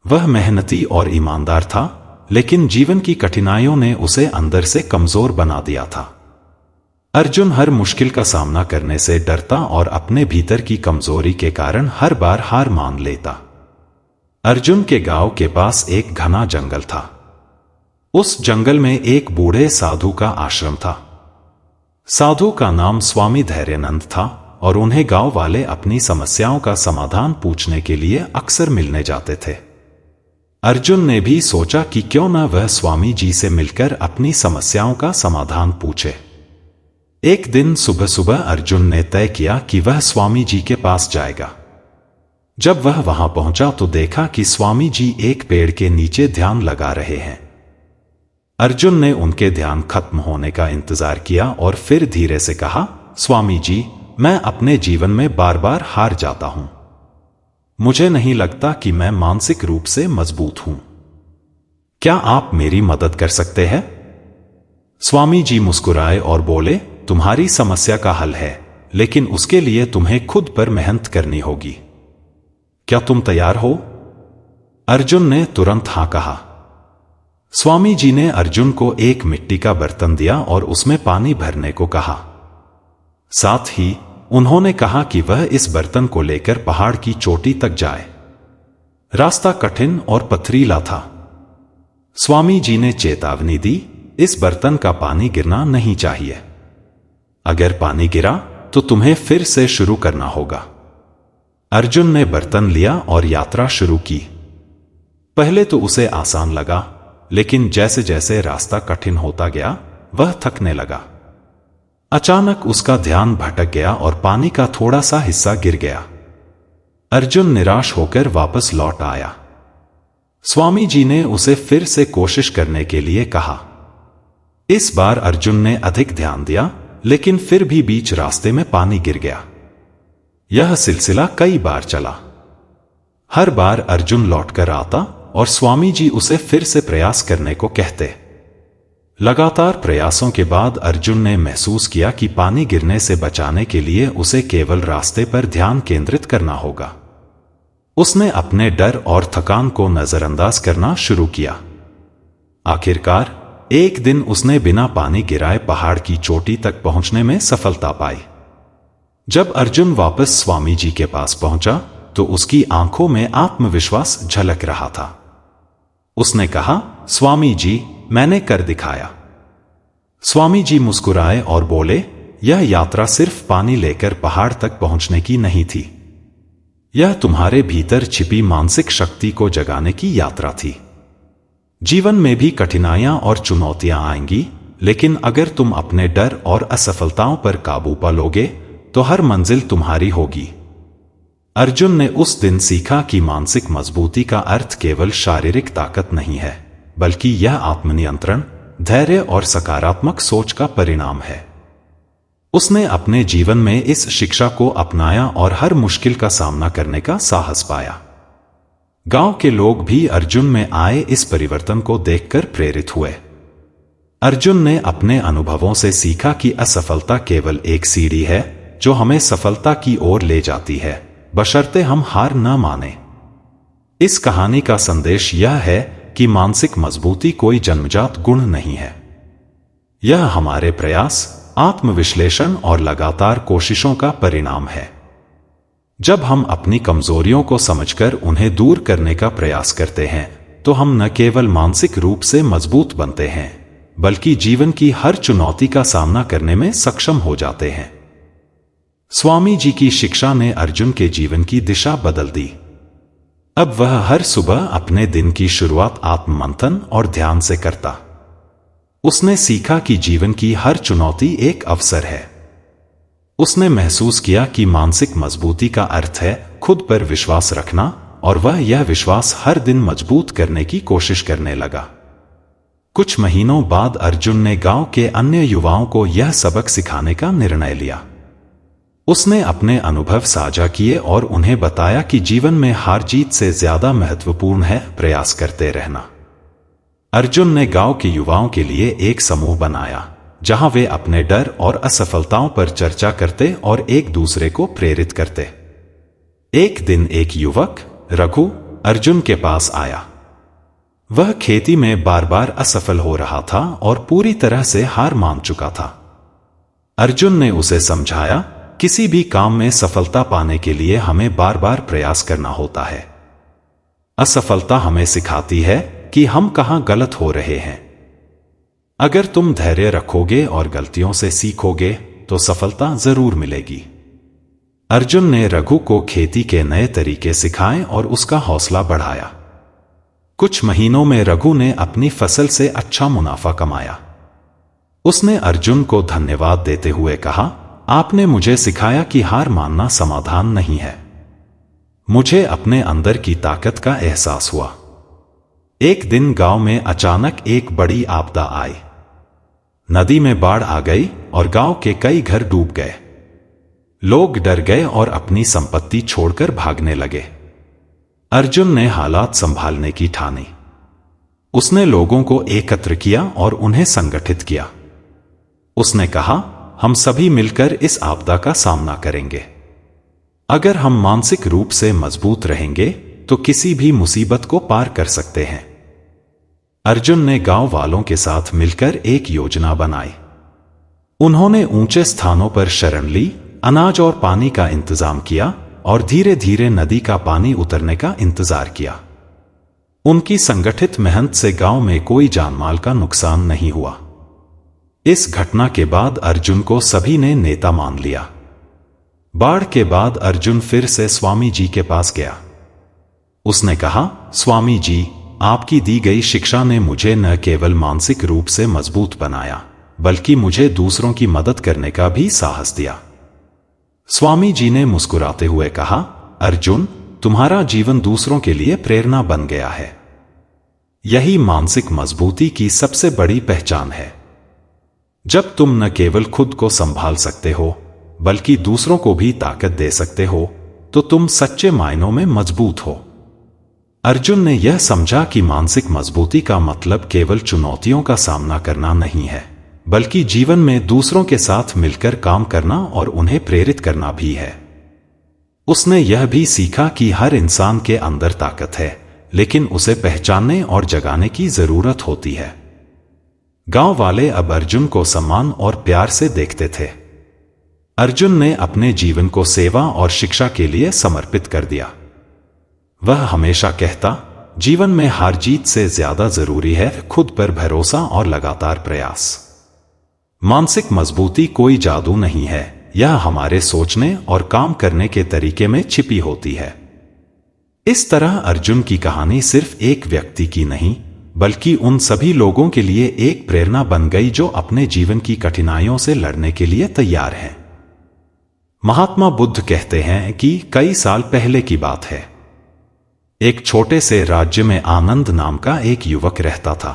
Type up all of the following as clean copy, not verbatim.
वह मेहनती और ईमानदार था, लेकिन जीवन की कठिनाइयों ने उसे अंदर से कमजोर बना दिया था। अर्जुन हर मुश्किल का सामना करने से डरता और अपने भीतर की कमजोरी के कारण हर बार हार मान लेता। अर्जुन के गांव के पास एक घना जंगल था। उस जंगल में एक बूढ़े साधु का आश्रम था। साधु का नाम स्वामी धैर्यानंद था और उन्हें गांव वाले अपनी समस्याओं का समाधान पूछने के लिए अक्सर मिलने जाते थे। अर्जुन ने भी सोचा कि क्यों न वह स्वामी जी से मिलकर अपनी समस्याओं का समाधान पूछे। एक दिन सुबह सुबह अर्जुन ने तय किया कि वह स्वामी जी के पास जाएगा। जब वह वहां पहुंचा तो देखा कि स्वामी जी एक पेड़ के नीचे ध्यान लगा रहे हैं। अर्जुन ने उनके ध्यान खत्म होने का इंतजार किया और फिर धीरे से कहा, स्वामी जी, मैं अपने जीवन में बार बार हार जाता हूं। मुझे नहीं लगता कि मैं मानसिक रूप से मजबूत हूं। क्या आप मेरी मदद कर सकते हैं? स्वामी जी मुस्कुराए और बोले, तुम्हारी समस्या का हल है, लेकिन उसके लिए तुम्हें खुद पर मेहनत करनी होगी। क्या तुम तैयार हो? अर्जुन ने तुरंत हां कहा। स्वामी जी ने अर्जुन को एक मिट्टी का बर्तन दिया और उसमें पानी भरने को कहा। साथ ही उन्होंने कहा कि वह इस बर्तन को लेकर पहाड़ की चोटी तक जाए। रास्ता कठिन और पथरीला था। स्वामी जी ने चेतावनी दी, इस बर्तन का पानी गिरना नहीं चाहिए। अगर पानी गिरा तो तुम्हें फिर से शुरू करना होगा। अर्जुन ने बर्तन लिया और यात्रा शुरू की। पहले तो उसे आसान लगा, लेकिन जैसे जैसे रास्ता कठिन होता गया वह थकने लगा। अचानक उसका ध्यान भटक गया और पानी का थोड़ा सा हिस्सा गिर गया। अर्जुन निराश होकर वापस लौट आया। स्वामी जी ने उसे फिर से कोशिश करने के लिए कहा। इस बार अर्जुन ने अधिक ध्यान दिया, लेकिन फिर भी बीच रास्ते में पानी गिर गया। यह सिलसिला कई बार चला। हर बार अर्जुन लौटकर आता और स्वामी जी उसे फिर से प्रयास करने को कहते। लगातार प्रयासों के बाद अर्जुन ने महसूस किया कि पानी गिरने से बचाने के लिए उसे केवल रास्ते पर ध्यान केंद्रित करना होगा। उसने अपने डर और थकान को नजरअंदाज करना शुरू किया। आखिरकार एक दिन उसने बिना पानी गिराए पहाड़ की चोटी तक पहुंचने में सफलता पाई। जब अर्जुन वापस स्वामी जी के पास पहुंचा तो उसकी आंखों में आत्मविश्वास झलक रहा था। उसने कहा, स्वामी जी, मैंने कर दिखाया। स्वामी जी मुस्कुराए और बोले, यह यात्रा सिर्फ पानी लेकर पहाड़ तक पहुंचने की नहीं थी। यह तुम्हारे भीतर छिपी मानसिक शक्ति को जगाने की यात्रा थी। जीवन में भी कठिनाइयां और चुनौतियां आएंगी, लेकिन अगर तुम अपने डर और असफलताओं पर काबू पा लोगे तो हर मंजिल तुम्हारी होगी। अर्जुन ने उस दिन सीखा कि मानसिक मजबूती का अर्थ केवल शारीरिक ताकत नहीं है, बल्कि यह आत्मनियंत्रण, धैर्य और सकारात्मक सोच का परिणाम है। उसने अपने जीवन में इस शिक्षा को अपनाया और हर मुश्किल का सामना करने का साहस पाया। गांव के लोग भी अर्जुन में आए इस परिवर्तन को देखकर प्रेरित हुए। अर्जुन ने अपने अनुभवों से सीखा कि असफलता केवल एक सीढ़ी है जो हमें सफलता की ओर ले जाती है, बशर्ते हम हार न माने। इस कहानी का संदेश यह है कि मानसिक मजबूती कोई जन्मजात गुण नहीं है। यह हमारे प्रयास, आत्मविश्लेषण और लगातार कोशिशों का परिणाम है। जब हम अपनी कमजोरियों को समझकर उन्हें दूर करने का प्रयास करते हैं तो हम न केवल मानसिक रूप से मजबूत बनते हैं, बल्कि जीवन की हर चुनौती का सामना करने में सक्षम हो जाते हैं। स्वामी जी की शिक्षा ने अर्जुन के जीवन की दिशा बदल दी। अब वह हर सुबह अपने दिन की शुरुआत आत्ममंथन और ध्यान से करता। उसने सीखा कि जीवन की हर चुनौती एक अवसर है। उसने महसूस किया कि मानसिक मजबूती का अर्थ है खुद पर विश्वास रखना, और वह यह विश्वास हर दिन मजबूत करने की कोशिश करने लगा। कुछ महीनों बाद अर्जुन ने गांव के अन्य युवाओं को यह सबक सिखाने का निर्णय लिया। उसने अपने अनुभव साझा किए और उन्हें बताया कि जीवन में हार जीत से ज्यादा महत्वपूर्ण है प्रयास करते रहना। अर्जुन ने गांव के युवाओं के लिए एक समूह बनाया जहां वे अपने डर और असफलताओं पर चर्चा करते और एक दूसरे को प्रेरित करते। एक दिन एक युवक, रघु, अर्जुन के पास आया। वह खेती में बार बार असफल हो रहा था और पूरी तरह से हार मान चुका था। अर्जुन ने उसे समझाया, किसी भी काम में सफलता पाने के लिए हमें बार बार प्रयास करना होता है। असफलता हमें सिखाती है कि हम कहां गलत हो रहे हैं। अगर तुम धैर्य रखोगे और गलतियों से सीखोगे तो सफलता जरूर मिलेगी। अर्जुन ने रघु को खेती के नए तरीके सिखाए और उसका हौसला बढ़ाया। कुछ महीनों में रघु ने अपनी फसल से अच्छा मुनाफा कमाया। उसने अर्जुन को धन्यवाद देते हुए कहा, आपने मुझे सिखाया कि हार मानना समाधान नहीं है। मुझे अपने अंदर की ताकत का एहसास हुआ। एक दिन गांव में अचानक एक बड़ी आपदा आई। नदी में बाढ़ आ गई और गांव के कई घर डूब गए। लोग डर गए और अपनी संपत्ति छोड़कर भागने लगे। अर्जुन ने हालात संभालने की ठानी। उसने लोगों को एकत्र किया और उन्हें संगठित किया। उसने कहा, हम सभी मिलकर इस आपदा का सामना करेंगे। अगर हम मानसिक रूप से मजबूत रहेंगे तो किसी भी मुसीबत को पार कर सकते हैं। अर्जुन ने गांव वालों के साथ मिलकर एक योजना बनाई। उन्होंने ऊंचे स्थानों पर शरण ली, अनाज और पानी का इंतजाम किया और धीरे धीरे नदी का पानी उतरने का इंतजार किया। उनकी संगठित मेहनत से गांव में कोई जानमाल का नुकसान नहीं हुआ। इस घटना के बाद अर्जुन को सभी ने नेता मान लिया। बाढ़ के बाद अर्जुन फिर से स्वामी जी के पास गया। उसने कहा, स्वामी जी, आपकी दी गई शिक्षा ने मुझे न केवल मानसिक रूप से मजबूत बनाया, बल्कि मुझे दूसरों की मदद करने का भी साहस दिया। स्वामी जी ने मुस्कुराते हुए कहा, अर्जुन, तुम्हारा जीवन दूसरों के लिए प्रेरणा बन गया है। यही मानसिक मजबूती की सबसे बड़ी पहचान है। जब तुम न केवल खुद को संभाल सकते हो, बल्कि दूसरों को भी ताकत दे सकते हो, तो तुम सच्चे मायनों में मजबूत हो। अर्जुन ने यह समझा कि मानसिक मजबूती का मतलब केवल चुनौतियों का सामना करना नहीं है, बल्कि जीवन में दूसरों के साथ मिलकर काम करना और उन्हें प्रेरित करना भी है। उसने यह भी सीखा कि हर इंसान के अंदर ताकत है, लेकिन उसे पहचानने और जगाने की जरूरत होती है। गांव वाले अब अर्जुन को सम्मान और प्यार से देखते थे। अर्जुन ने अपने जीवन को सेवा और शिक्षा के लिए समर्पित कर दिया। वह हमेशा कहता, जीवन में हार जीत से ज्यादा जरूरी है खुद पर भरोसा और लगातार प्रयास। मानसिक मजबूती कोई जादू नहीं है, यह हमारे सोचने और काम करने के तरीके में छिपी होती है। इस तरह अर्जुन की कहानी सिर्फ एक व्यक्ति की नहीं, बल्कि उन सभी लोगों के लिए एक प्रेरणा बन गई जो अपने जीवन की कठिनाइयों से लड़ने के लिए तैयार हैं। महात्मा बुद्ध कहते हैं कि कई साल पहले की बात है। एक छोटे से राज्य में आनंद नाम का एक युवक रहता था।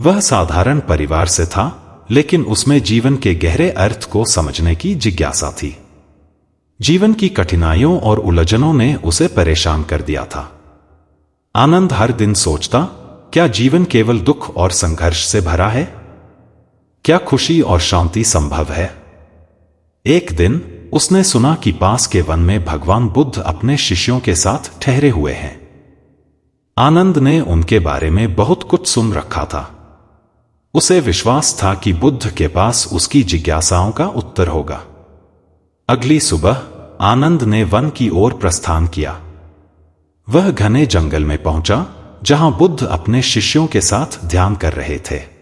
वह साधारण परिवार से था, लेकिन उसमें जीवन के गहरे अर्थ को समझने की जिज्ञासा थी। जीवन की कठिनाइयों और उलझनों ने उसे परेशान कर दिया था। आनंद हर दिन सोचता, क्या जीवन केवल दुख और संघर्ष से भरा है? क्या खुशी और शांति संभव है? एक दिन उसने सुना कि पास के वन में भगवान बुद्ध अपने शिष्यों के साथ ठहरे हुए हैं। आनंद ने उनके बारे में बहुत कुछ सुन रखा था। उसे विश्वास था कि बुद्ध के पास उसकी जिज्ञासाओं का उत्तर होगा। अगली सुबह आनंद ने वन की ओर प्रस्थान किया। वह घने जंगल में पहुंचा, जहां बुद्ध अपने शिष्यों के साथ ध्यान कर रहे थे।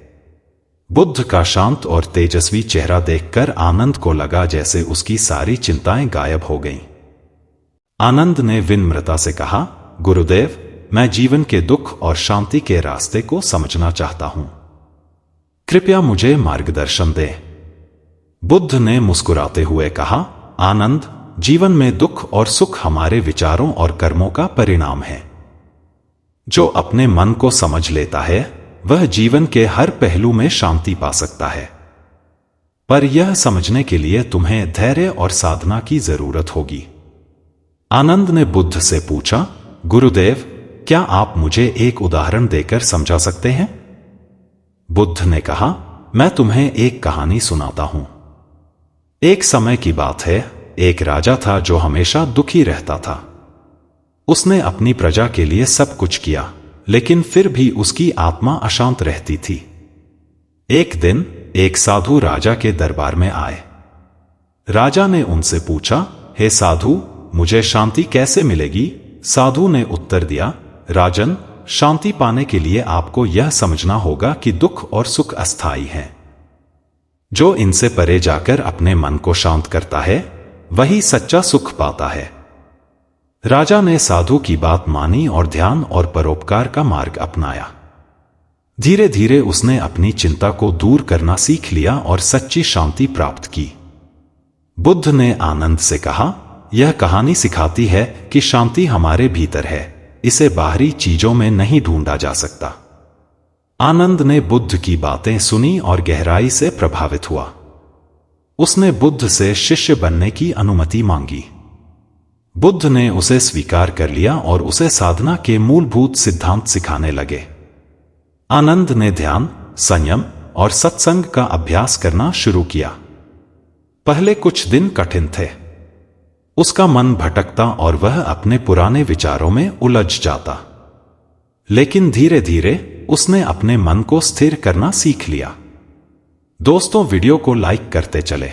बुद्ध का शांत और तेजस्वी चेहरा देखकर आनंद को लगा जैसे उसकी सारी चिंताएं गायब हो गईं। आनंद ने विनम्रता से कहा, गुरुदेव, मैं जीवन के दुख और शांति के रास्ते को समझना चाहता हूं। कृपया मुझे मार्गदर्शन दें। बुद्ध ने मुस्कुराते हुए कहा, आनंद, जीवन में दुख और सुख हमारे विचारों और कर्मों का परिणाम है। जो अपने मन को समझ लेता है, वह जीवन के हर पहलू में शांति पा सकता है। पर यह समझने के लिए तुम्हें धैर्य और साधना की जरूरत होगी। आनंद ने बुद्ध से पूछा, गुरुदेव, क्या आप मुझे एक उदाहरण देकर समझा सकते हैं? बुद्ध ने कहा, मैं तुम्हें एक कहानी सुनाता हूं। एक समय की बात है, एक राजा था जो हमेशा दुखी रहता था। उसने अपनी प्रजा के लिए सब कुछ किया, लेकिन फिर भी उसकी आत्मा अशांत रहती थी। एक दिन एक साधु राजा के दरबार में आए। राजा ने उनसे पूछा, हे साधु, मुझे शांति कैसे मिलेगी? साधु ने उत्तर दिया, राजन, शांति पाने के लिए आपको यह समझना होगा कि दुख और सुख अस्थायी हैं। जो इनसे परे जाकर अपने मन को शांत करता है, वही सच्चा सुख पाता है। राजा ने साधु की बात मानी और ध्यान और परोपकार का मार्ग अपनाया। धीरे धीरे उसने अपनी चिंता को दूर करना सीख लिया और सच्ची शांति प्राप्त की। बुद्ध ने आनंद से कहा, यह कहानी सिखाती है कि शांति हमारे भीतर है, इसे बाहरी चीजों में नहीं ढूंढा जा सकता। आनंद ने बुद्ध की बातें सुनी और गहराई से प्रभावित हुआ। उसने बुद्ध से शिष्य बनने की अनुमति मांगी। बुद्ध ने उसे स्वीकार कर लिया और उसे साधना के मूलभूत सिद्धांत सिखाने लगे। आनंद ने ध्यान, संयम और सत्संग का अभ्यास करना शुरू किया। पहले कुछ दिन कठिन थे। उसका मन भटकता और वह अपने पुराने विचारों में उलझ जाता। लेकिन धीरे धीरे उसने अपने मन को स्थिर करना सीख लिया। दोस्तों, वीडियो को लाइक करते चले।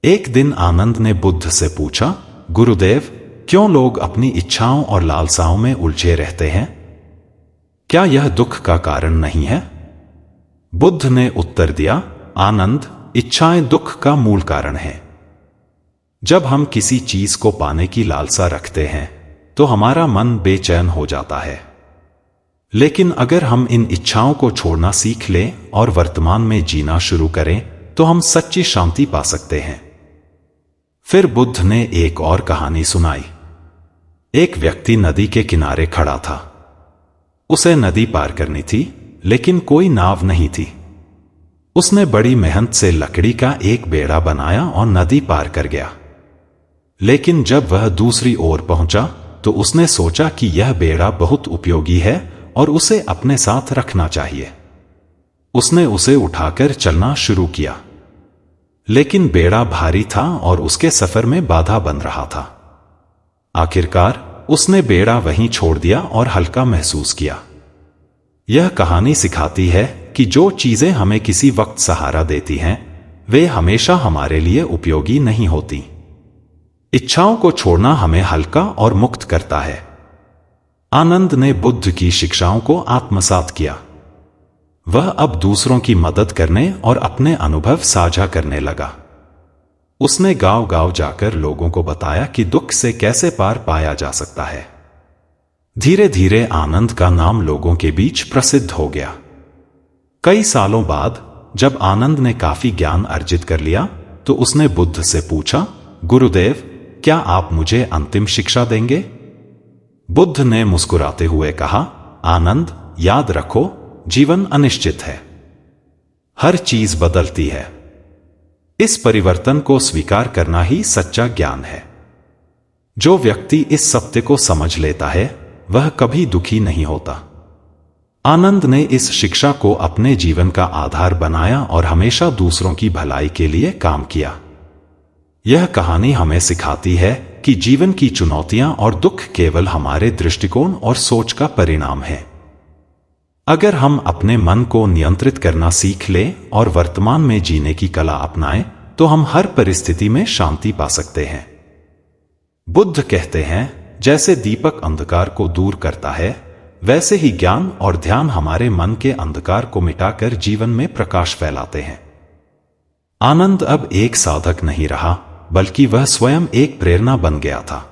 एक दिन आनंद ने बुद्ध से पूछा, गुरुदेव, क्यों लोग अपनी इच्छाओं और लालसाओं में उलझे रहते हैं? क्या यह दुख का कारण नहीं है? बुद्ध ने उत्तर दिया, आनंद, इच्छाएं दुख का मूल कारण है। जब हम किसी चीज को पाने की लालसा रखते हैं तो हमारा मन बेचैन हो जाता है। लेकिन अगर हम इन इच्छाओं को छोड़ना सीख लें और वर्तमान में जीना शुरू करें तो हम सच्ची शांति पा सकते हैं। फिर बुद्ध ने एक और कहानी सुनाई। एक व्यक्ति नदी के किनारे खड़ा था। उसे नदी पार करनी थी, लेकिन कोई नाव नहीं थी। उसने बड़ी मेहनत से लकड़ी का एक बेड़ा बनाया और नदी पार कर गया। लेकिन जब वह दूसरी ओर पहुंचा तो उसने सोचा कि यह बेड़ा बहुत उपयोगी है और उसे अपने साथ रखना चाहिए। उसने उसे उठाकर चलना शुरू किया, लेकिन बेड़ा भारी था और उसके सफर में बाधा बन रहा था। आखिरकार उसने बेड़ा वहीं छोड़ दिया और हल्का महसूस किया। यह कहानी सिखाती है कि जो चीजें हमें किसी वक्त सहारा देती हैं, वे हमेशा हमारे लिए उपयोगी नहीं होती। इच्छाओं को छोड़ना हमें हल्का और मुक्त करता है। आनंद ने बुद्ध की शिक्षाओं को आत्मसात किया। वह अब दूसरों की मदद करने और अपने अनुभव साझा करने लगा। उसने गांव-गांव जाकर लोगों को बताया कि दुख से कैसे पार पाया जा सकता है। धीरे धीरे आनंद का नाम लोगों के बीच प्रसिद्ध हो गया। कई सालों बाद जब आनंद ने काफी ज्ञान अर्जित कर लिया तो उसने बुद्ध से पूछा, गुरुदेव, क्या आप मुझे अंतिम शिक्षा देंगे? बुद्ध ने मुस्कुराते हुए कहा, आनंद, याद रखो, जीवन अनिश्चित है। हर चीज बदलती है। इस परिवर्तन को स्वीकार करना ही सच्चा ज्ञान है। जो व्यक्ति इस सत्य को समझ लेता है वह कभी दुखी नहीं होता। आनंद ने इस शिक्षा को अपने जीवन का आधार बनाया और हमेशा दूसरों की भलाई के लिए काम किया। यह कहानी हमें सिखाती है कि जीवन की चुनौतियां और दुख केवल हमारे दृष्टिकोण और सोच का परिणाम है। अगर हम अपने मन को नियंत्रित करना सीख लें और वर्तमान में जीने की कला अपनाएं, तो हम हर परिस्थिति में शांति पा सकते हैं। बुद्ध कहते हैं, जैसे दीपक अंधकार को दूर करता है, वैसे ही ज्ञान और ध्यान हमारे मन के अंधकार को मिटाकर जीवन में प्रकाश फैलाते हैं। आनंद अब एक साधक नहीं रहा, बल्कि वह स्वयं एक प्रेरणा बन गया था।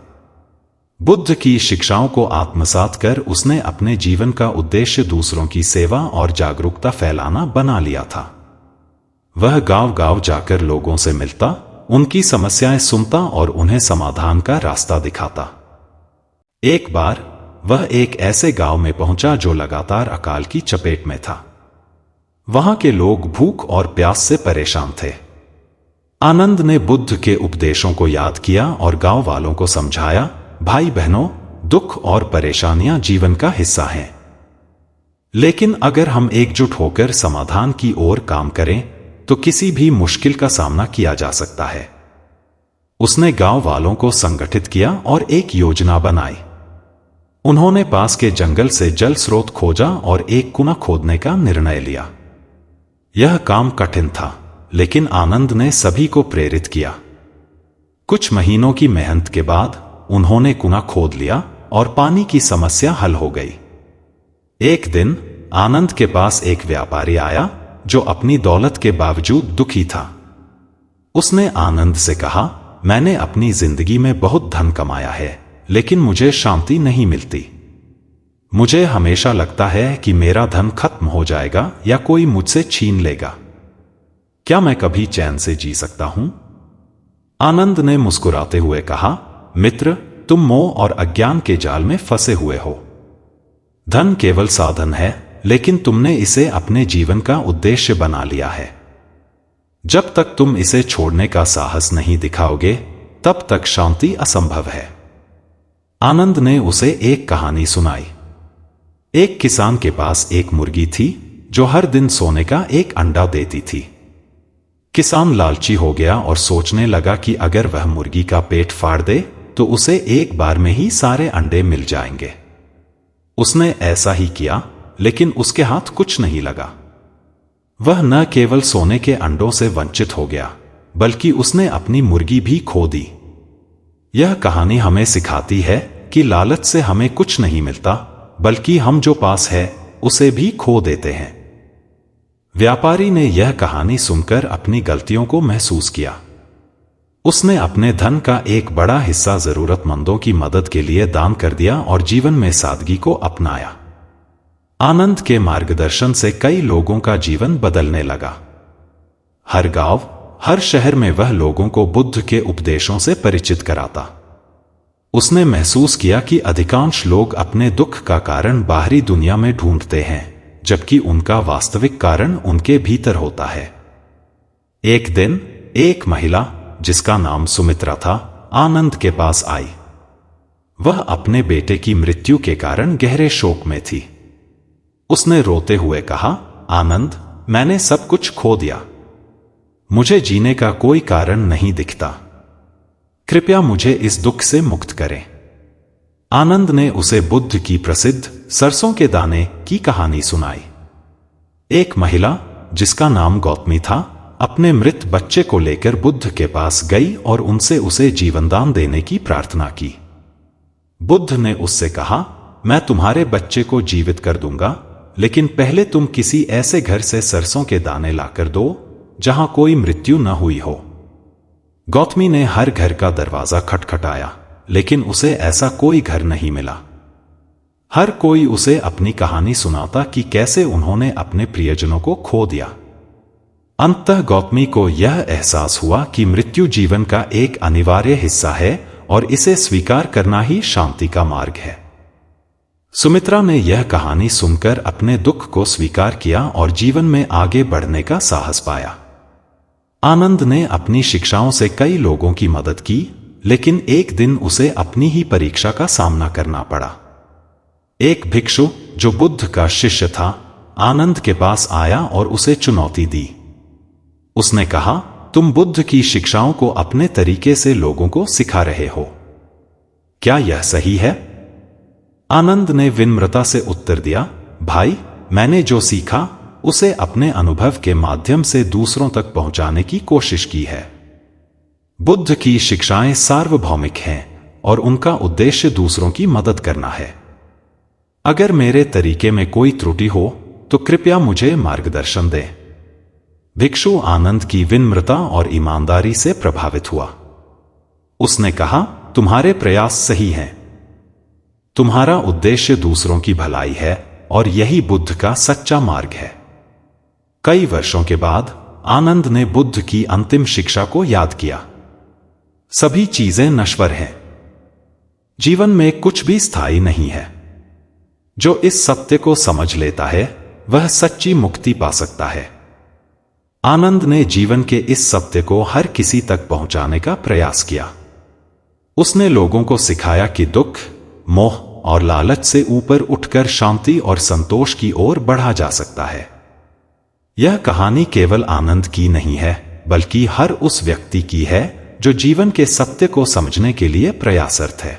बुद्ध की शिक्षाओं को आत्मसात कर उसने अपने जीवन का उद्देश्य दूसरों की सेवा और जागरूकता फैलाना बना लिया था। वह गांव-गांव जाकर लोगों से मिलता, उनकी समस्याएं सुनता और उन्हें समाधान का रास्ता दिखाता। एक बार वह एक ऐसे गांव में पहुंचा जो लगातार अकाल की चपेट में था। वहां के लोग भूख और प्यास से परेशान थे। आनंद ने बुद्ध के उपदेशों को याद किया और गांव वालों को समझाया, भाई बहनों, दुख और परेशानियां जीवन का हिस्सा हैं। लेकिन अगर हम एकजुट होकर समाधान की ओर काम करें तो किसी भी मुश्किल का सामना किया जा सकता है। उसने गांव वालों को संगठित किया और एक योजना बनाई। उन्होंने पास के जंगल से जल स्रोत खोजा और एक कुआं खोदने का निर्णय लिया। यह काम कठिन था, लेकिन आनंद ने सभी को प्रेरित किया। कुछ महीनों की मेहनत के बाद उन्होंने कुआं खोद लिया और पानी की समस्या हल हो गई। एक दिन आनंद के पास एक व्यापारी आया जो अपनी दौलत के बावजूद दुखी था। उसने आनंद से कहा, मैंने अपनी जिंदगी में बहुत धन कमाया है, लेकिन मुझे शांति नहीं मिलती। मुझे हमेशा लगता है कि मेरा धन खत्म हो जाएगा या कोई मुझसे छीन लेगा। क्या मैं कभी चैन से जी सकता हूं? आनंद ने मुस्कुराते हुए कहा, मित्र, तुम मोह और अज्ञान के जाल में फंसे हुए हो। धन केवल साधन है, लेकिन तुमने इसे अपने जीवन का उद्देश्य बना लिया है। जब तक तुम इसे छोड़ने का साहस नहीं दिखाओगे, तब तक शांति असंभव है। आनंद ने उसे एक कहानी सुनाई। एक किसान के पास एक मुर्गी थी जो हर दिन सोने का एक अंडा देती थी। किसान लालची हो गया और सोचने लगा कि अगर वह मुर्गी का पेट फाड़ दे तो उसे एक बार में ही सारे अंडे मिल जाएंगे। उसने ऐसा ही किया, लेकिन उसके हाथ कुछ नहीं लगा। वह न केवल सोने के अंडों से वंचित हो गया, बल्कि उसने अपनी मुर्गी भी खो दी। यह कहानी हमें सिखाती है कि लालच से हमें कुछ नहीं मिलता, बल्कि हम जो पास है उसे भी खो देते हैं। व्यापारी ने यह कहानी सुनकर अपनी गलतियों को महसूस किया। उसने अपने धन का एक बड़ा हिस्सा जरूरतमंदों की मदद के लिए दान कर दिया और जीवन में सादगी को अपनाया। आनंद के मार्गदर्शन से कई लोगों का जीवन बदलने लगा। हर गांव, हर शहर में वह लोगों को बुद्ध के उपदेशों से परिचित कराता। उसने महसूस किया कि अधिकांश लोग अपने दुख का कारण बाहरी दुनिया में ढूंढते हैं, जबकि उनका वास्तविक कारण उनके भीतर होता है। एक दिन एक महिला जिसका नाम सुमित्रा था, आनंद के पास आई। वह अपने बेटे की मृत्यु के कारण गहरे शोक में थी। उसने रोते हुए कहा, आनंद, मैंने सब कुछ खो दिया। मुझे जीने का कोई कारण नहीं दिखता। कृपया मुझे इस दुख से मुक्त करें। आनंद ने उसे बुद्ध की प्रसिद्ध सरसों के दाने की कहानी सुनाई। एक महिला जिसका नाम गौतमी था, अपने मृत बच्चे को लेकर बुद्ध के पास गई और उनसे उसे जीवनदान देने की प्रार्थना की। बुद्ध ने उससे कहा, मैं तुम्हारे बच्चे को जीवित कर दूंगा, लेकिन पहले तुम किसी ऐसे घर से सरसों के दाने लाकर दो जहां कोई मृत्यु न हुई हो। गौतमी ने हर घर का दरवाजा खटखटाया, लेकिन उसे ऐसा कोई घर नहीं मिला। हर कोई उसे अपनी कहानी सुनाता कि कैसे उन्होंने अपने प्रियजनों को खो दिया। अंततः गौतमी को यह एहसास हुआ कि मृत्यु जीवन का एक अनिवार्य हिस्सा है और इसे स्वीकार करना ही शांति का मार्ग है। सुमित्रा ने यह कहानी सुनकर अपने दुख को स्वीकार किया और जीवन में आगे बढ़ने का साहस पाया। आनंद ने अपनी शिक्षाओं से कई लोगों की मदद की, लेकिन एक दिन उसे अपनी ही परीक्षा का सामना करना पड़ा। एक भिक्षु जो बुद्ध का शिष्य था, आनंद के पास आया और उसे चुनौती दी। उसने कहा, तुम बुद्ध की शिक्षाओं को अपने तरीके से लोगों को सिखा रहे हो, क्या यह सही है? आनंद ने विनम्रता से उत्तर दिया, भाई, मैंने जो सीखा उसे अपने अनुभव के माध्यम से दूसरों तक पहुंचाने की कोशिश की है। बुद्ध की शिक्षाएं सार्वभौमिक हैं और उनका उद्देश्य दूसरों की मदद करना है। अगर मेरे तरीके में कोई त्रुटि हो तो कृपया मुझे मार्गदर्शन दें। भिक्षु आनंद की विनम्रता और ईमानदारी से प्रभावित हुआ। उसने कहा, तुम्हारे प्रयास सही हैं। तुम्हारा उद्देश्य दूसरों की भलाई है और यही बुद्ध का सच्चा मार्ग है। कई वर्षों के बाद आनंद ने बुद्ध की अंतिम शिक्षा को याद किया। सभी चीजें नश्वर हैं। जीवन में कुछ भी स्थायी नहीं है। जो इस सत्य को समझ लेता है वह सच्ची मुक्ति पा सकता है। आनंद ने जीवन के इस सत्य को हर किसी तक पहुंचाने का प्रयास किया। उसने लोगों को सिखाया कि दुख, मोह और लालच से ऊपर उठकर शांति और संतोष की ओर बढ़ा जा सकता है। यह कहानी केवल आनंद की नहीं है, बल्कि हर उस व्यक्ति की है जो जीवन के सत्य को समझने के लिए प्रयासरत है।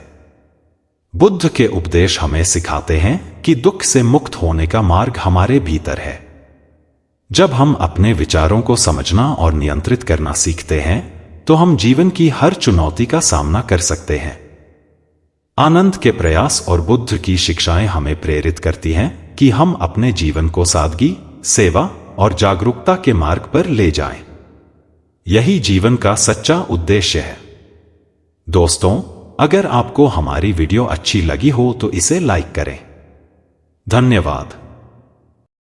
बुद्ध के उपदेश हमें सिखाते हैं कि दुख से मुक्त होने का मार्ग हमारे भीतर है। जब हम अपने विचारों को समझना और नियंत्रित करना सीखते हैं तो हम जीवन की हर चुनौती का सामना कर सकते हैं। आनंद के प्रयास और बुद्ध की शिक्षाएं हमें प्रेरित करती हैं कि हम अपने जीवन को सादगी, सेवा और जागरूकता के मार्ग पर ले जाएं। यही जीवन का सच्चा उद्देश्य है। दोस्तों, अगर आपको हमारी वीडियो अच्छी लगी हो तो इसे लाइक करें। धन्यवाद।